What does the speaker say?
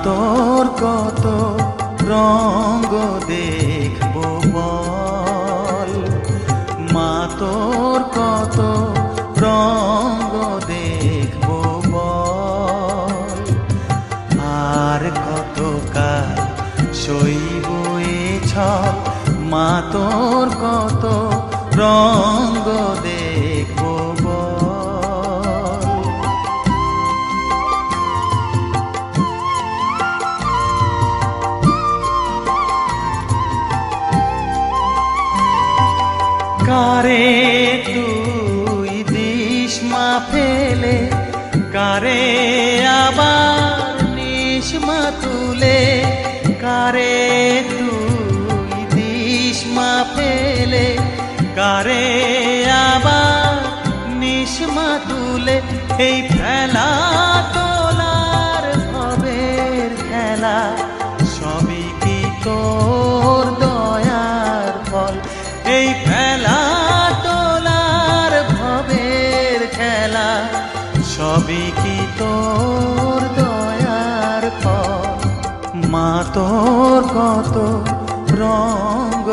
তোর কত রঙ্গ দেখবো বল, মা তোর কত রঙ্গ দেখবো বল, আর কত কাল সইব এ ছল, মা তোর কত রঙ্গ দেখবো বল। কারে তুই দিস মা ফেলে, কারে আবার নিস মা তুলে, কারে তুই দিস মা ফেলে, কারে আবার নিস মা তুলে। এই ফেলা তোলার ভবের খেলা, সবই কি তোর দয়ার ফল। এই ফেলা তোলার ভবের খেলা, সবই কি তোর দয়ার ফল। মা তোর কত রঙ্গ